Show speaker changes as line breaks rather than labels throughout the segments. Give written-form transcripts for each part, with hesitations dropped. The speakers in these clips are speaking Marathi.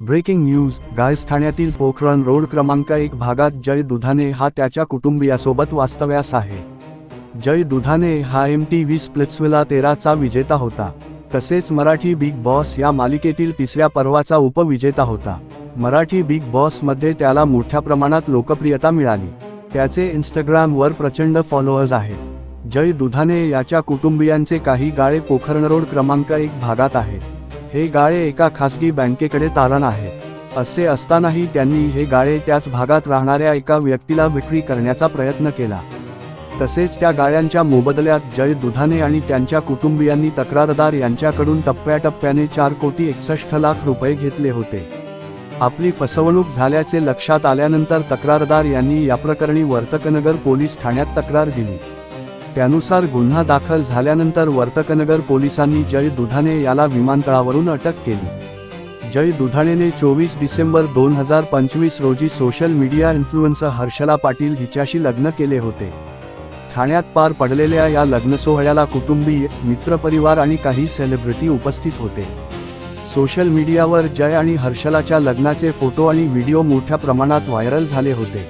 ब्रेकिंग न्यूज गायस ठाण्यातील पोखरण रोड क्रमांक 1 भागात जय दुधाणे हा त्याच्या कुटुंबियासोबत वास्तव्यास आहे। जय दुधाणे हा MTV स्प्लिट्सविला 13चा विजेता होता। तसेच मराठी बिग बॉस या मालिकेतील तिसऱ्या पर्वाचा उपविजेता होता। मराठी बिग बॉसमध्ये त्याला मोठ्या प्रमाणात लोकप्रियता मिळाली। त्याचे इंस्टाग्रामवर प्रचंड फॉलोअर्स आहेत। जय दुधाणे याच्या कुटुंबियांचे काही गाळे पोखरण रोड क्रमांक 1 भागात आहेत। हे गाळे एका खासगी बँकेकडे तारण आहेत। असे असतानाही त्यांनी हे गाळे त्याच भागात राहणाऱ्या एका व्यक्तीला विक्री करण्याचा प्रयत्न केला। तसेच त्या गाळ्यांच्या मोबदल्यात जय दुधाणे आणि त्यांच्या कुटुंबियांनी तक्रारदार यांच्याकडून टप्प्याटप्प्याने 4,61,00,000 रुपये घेतले होते। आपली फसवणूक झाल्याचे लक्षात आल्यानंतर तक्रारदार यांनी याप्रकरणी वर्तकनगर पोलीस ठाण्यात तक्रार दिली। त्यानुसार गुन्हा दाखल झाल्यानंतर वर्तकनगर पोलिसांनी जय दुधाणे याला विमानतळावरून अटक केली। जय दुधाणेने 24 डिसेंबर 2025 रोजी social media influencer Harshala Patil हिच्याशी लग्न केले होते। ठाण्यात पार पडलेल्या या लग्न सोहळ्याला कुटुंबीय, मित्रपरिवार आणि काही सेलिब्रिटी उपस्थित होते। सोशल मीडियावर जय आणि हर्षलाच्या लग्नाचे फोटो आणि व्हिडिओ मोठ्या प्रमाणात व्हायरल झाले होते।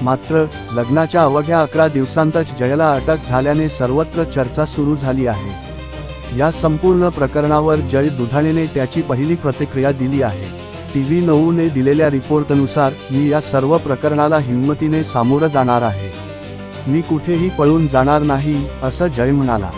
मात्र लग्नाच्या अवघ्या 11 दिवसांतच जयला अटक झाल्याने सर्वत्र चर्चा सुरू झाली आहे। या संपूर्ण प्रकरणावर जय दुधाणेने त्याची पहिली प्रतिक्रिया दिली आहे। TV9 ने दिलेल्या रिपोर्टनुसार, मी या सर्व प्रकरणाला हिंमतीने सामोरं जाणार आहे। मी कुठेही पळून जाणार नाही, असं जय म्हणाला।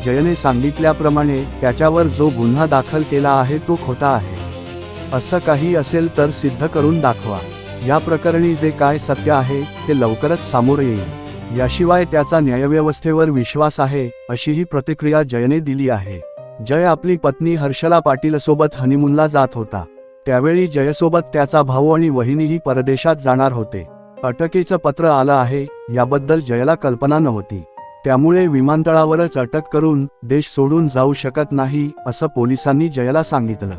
जयने सांगितल्याप्रमाणे त्याच्यावर जो गुन्हा दाखल केला आहे तो खोटा आहे। असं काही असेल तर सिद्ध करून दाखवा। या प्रकरणी जे काय सत्य आहे ते लवकरच सामोरं येईल। याशिवाय त्याचा न्यायव्यवस्थेवर विश्वास आहे, अशीही प्रतिक्रिया जयने दिली आहे। जय आपली पत्नी हर्षला पाटीलसोबत हनीमूनला जात होता। त्यावेळी जयसोबत त्याचा भाऊ आणि वहिनीही परदेशात जाणार होते। अटकेचं पत्र आलं आहे याबद्दल जयला कल्पना नव्हती। त्यामुळे विमानतळावरच अटक करून देश सोडून जाऊ शकत नाही, असं पोलिसांनी जयला सांगितलं।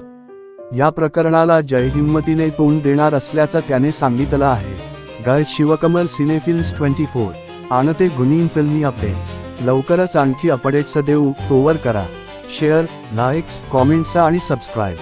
या प्रकरणाला जय हिंमतीने तोंड देणार असल्याचं त्याने सांगितलं आहे। गायस शिवकमल सिनेफिल्म्स 24 आणते गुन्हीन फिल्मी अपडेट्स। लवकरच आणखी अपडेट्स देऊ, तोवर करा शेअर, लाईक्स, कॉमेंट्स आणि सबस्क्राईब।